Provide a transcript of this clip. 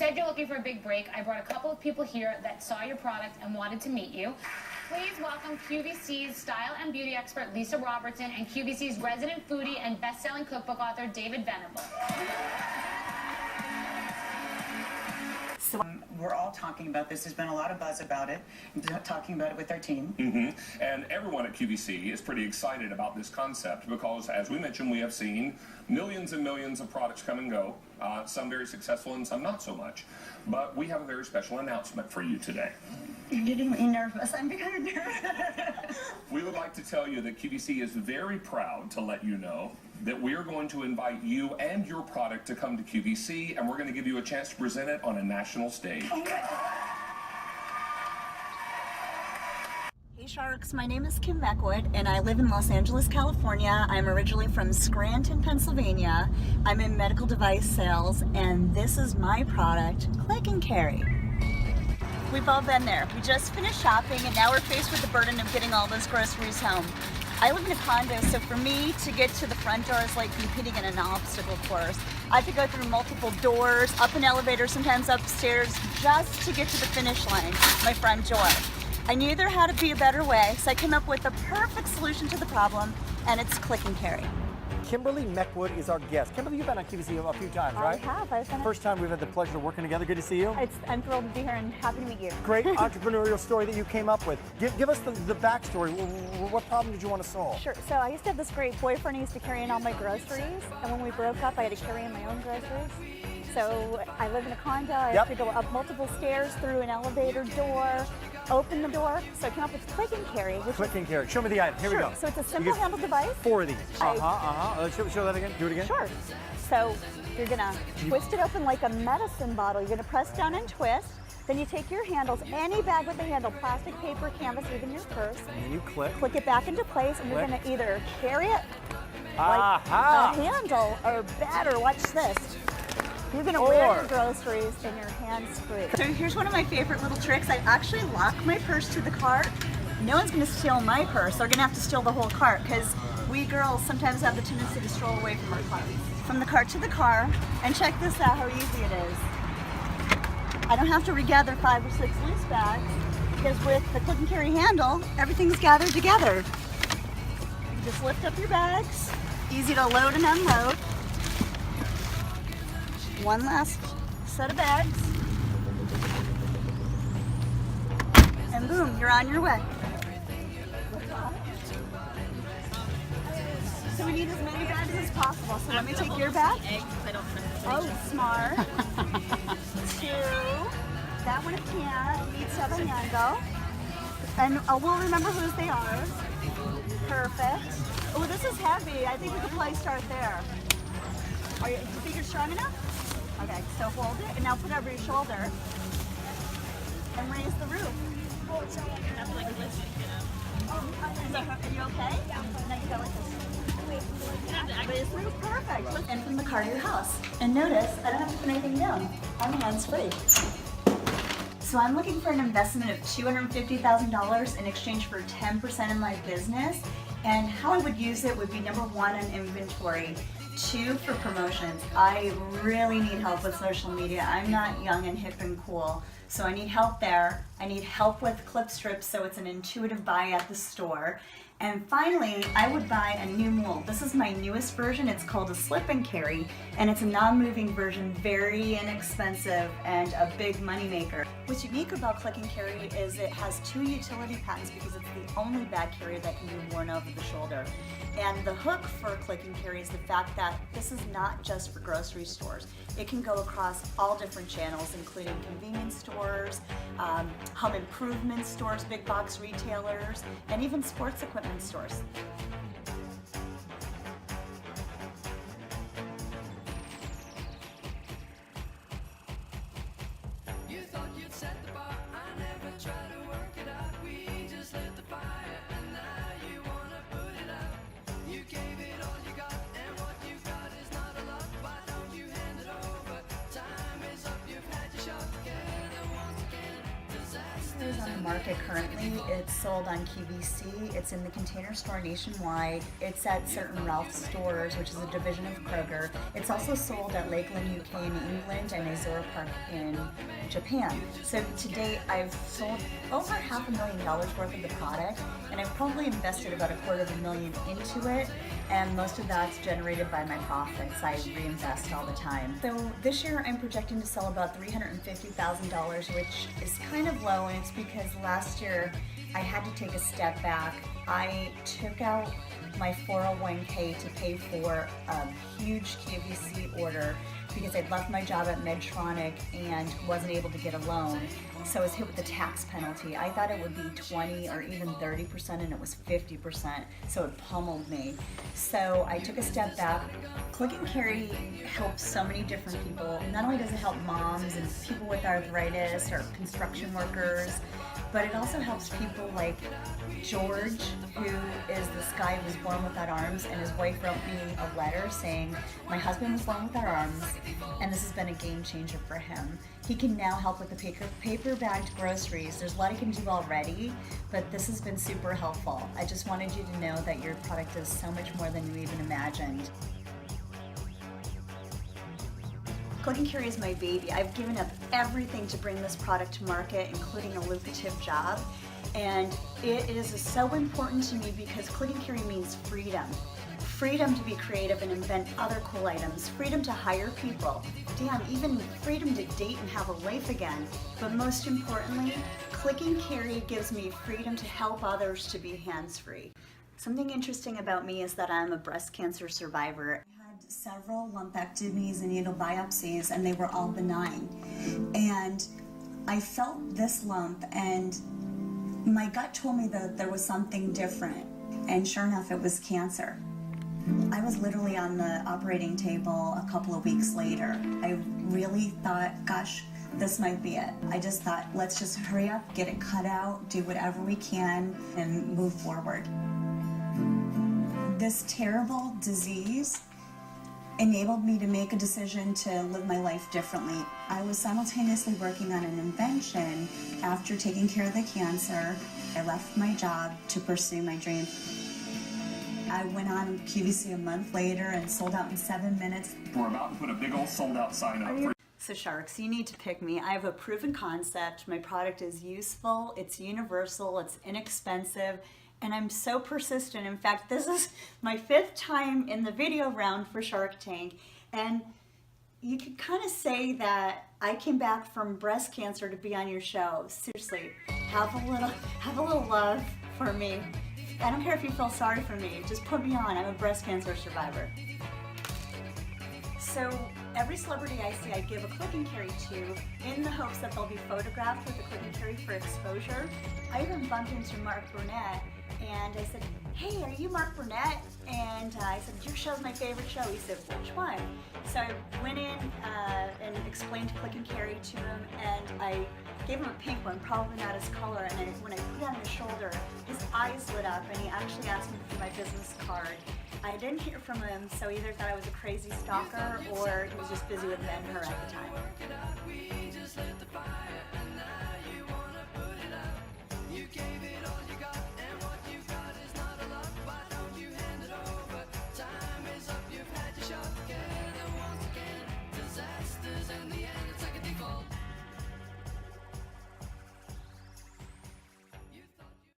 Said you're looking for a big break. I brought a couple of people here that saw your product and wanted to meet you. Please welcome QVC's style and beauty expert Lisa Robertson and QVC's resident foodie and best-selling cookbook author David Venable. We're all talking about this. There's been a lot of buzz about it, talking about it with our team. And everyone at QVC is pretty excited about this concept because, as we mentioned, we have seen millions and millions of products come and go, some very successful and some not so much. But we have a very special announcement for you today. You're getting me nervous. I'm becoming nervous. We would like to tell you that QVC is very proud to let you know that we are going to invite you and your product to come to QVC, and we're going to give you a chance to present it on a national stage. Oh my God. Hey Sharks, my name is Kim Meckwood and I live in Los Angeles, California. I'm originally from Scranton, Pennsylvania. I'm in medical device sales and this is my product, Click and Carry. We've all been there. We just finished shopping and now we're faced with the burden of getting all those groceries home. I live in a condo, so for me to get to the front door is like competing in an obstacle course. I have to go through multiple doors, up an elevator, sometimes upstairs, just to get to the finish line, my front door. I knew there had to be a better way, so I came up with the perfect solution to the problem, and it's Click and Carry. Kimberly Meckwood is our guest. Kimberly, you've been on QVC a few times, right? I have. I've been First time we've had the pleasure of working together. Good to see you. I'm thrilled to be here and happy to meet you. Great entrepreneurial story that you came up with. Give us the backstory. What problem did you want to solve? Sure. So I used to have this great boyfriend who used to carry in all my groceries, and when we broke up, I had to carry in my own groceries. So I live in a condo. I have to go up multiple stairs through an elevator door, open the door. So I came up with Click and Carry. Click and Carry. Show me the item. Here we go. So it's a simple handle device. 4 of these. Show that again. Do it again. Sure. So you're gonna twist it open like a medicine bottle. You're gonna press down and twist. Then you take your handles, any bag with a handle, plastic, paper, canvas, even your purse. And then you click. Click it back into place, and you're gonna either carry it like Aha! a handle, or better, watch this. You're gonna wear your groceries in your hands free. So here's one of my favorite little tricks. I actually lock my purse to the cart. No one's gonna steal my purse. They're gonna have to steal the whole cart because we girls sometimes have the tendency to stroll away from our cart. From the cart to the car, and check this out how easy it is. I don't have to regather 5 or 6 loose bags because with the Click and Carry handle, everything's gathered together. You can just lift up your bags, easy to load and unload. One last set of bags, and boom, you're on your way. So we need as many bags as possible. So let me take your bag. Oh, smart. 2. That one needs to have a handle. And we'll remember whose they are. Perfect. Oh, this is heavy. I think we could probably start there. Do you think you're strong enough? Okay, so hold it and now put it over your shoulder and raise the roof. Are you okay? Yeah. Now you go like this. Raise the roof, perfect. And from the car to your house. And notice, I don't have to put anything down. I'm hands-free. So I'm looking for an investment of $250,000 in exchange for 10% of my business. And how I would use it would be number 1 on inventory. 2 for promotions. I really need help with social media. I'm not young and hip and cool, so I need help there. I need help with clip strips so it's an intuitive buy at the store. And finally, I would buy a new mold. This is my newest version. It's called a slip and carry, and it's a non-moving version, very inexpensive and a big moneymaker. What's unique about Click and Carry is it has 2 utility patents because it's the only bag carrier that can be worn over the shoulder. And the hook for Click and Carry is the fact that this is not just for grocery stores. It can go across all different channels, including convenience stores, home improvement stores, big box retailers, and even sports equipment stores. You thought you'd set the bar, I never tried to work it out. We just lit the fire, and now you wanna put it out. You gave it all you got, and what you got is not a lot. Why don't you hand it over? Time is up, you've had your shot. Together once again, disaster's market currently. It's sold on QVC. It's in the Container Store nationwide. It's at certain Ralph stores, which is a division of Kroger. It's also sold at Lakeland, UK in England and Azura Park in Japan. So to date, I've sold over $500,000 worth of the product, and I've probably invested about $250,000 into it, and most of that's generated by my profits. I reinvest all the time. So this year I'm projecting to sell about $350,000, which is kind of low, and it's because last year I had to take a step back. I took out my 401k to pay for a huge QVC order because I'd left my job at Medtronic and wasn't able to get a loan. So I was hit with the tax penalty. I thought it would be 20 or even 30%, and it was 50%, so it pummeled me. So I took a step back. Click and Carry helps so many different people. Not only does it help moms and people with arthritis or construction workers, but it also helps people like George, who is this guy who was born without arms, and his wife wrote me a letter saying, my husband was born without arms, and this has been a game changer for him. He can now help with the paper bagged groceries. There's a lot he can do already, but this has been super helpful. I just wanted you to know that your product is so much more than you even imagined. Click and Carry is my baby. I've given up everything to bring this product to market, including a lucrative job. And it is so important to me because Click and Carry means freedom. Freedom to be creative and invent other cool items. Freedom to hire people. Damn, even freedom to date and have a life again. But most importantly, Click and Carry gives me freedom to help others to be hands-free. Something interesting about me is that I'm a breast cancer survivor. I had several lumpectomies and needle biopsies, and they were all benign. And I felt this lump, and my gut told me that there was something different, and sure enough, it was cancer. I was literally on the operating table a couple of weeks later. I really thought, gosh, this might be it. I just thought, let's just hurry up, get it cut out, do whatever we can, and move forward. This terrible disease enabled me to make a decision to live my life differently. I was simultaneously working on an invention. After taking care of the cancer, I left my job to pursue my dream. I went on QVC a month later and sold out in 7 minutes. We're about to put a big old sold out sign up for So Sharks, you need to pick me. I have a proven concept. My product is useful, it's universal, it's inexpensive, and I'm so persistent. In fact, this is my 5th time in the video round for Shark Tank, and you could kind of say that I came back from breast cancer to be on your show. Seriously, have a little love for me. I don't care if you feel sorry for me, just put me on. I'm a breast cancer survivor. So every celebrity I see, I give a Click and Carry to in the hopes that they'll be photographed with a Click and Carry for exposure. I even bumped into Mark Burnett, and I said, hey, are you Mark Burnett? And I said, your show's my favorite show. He said, which one? So I went in and explained Click and Carry to him, and I gave him a pink one, probably not his color, and when I put it on his shoulder, his eyes lit up, and he actually asked me for my business card. I didn't hear from him, so he either thought I was a crazy stalker or he was just busy with Ben-Hur at the time. We just lit the fire, and now you wanna put it out. You gave it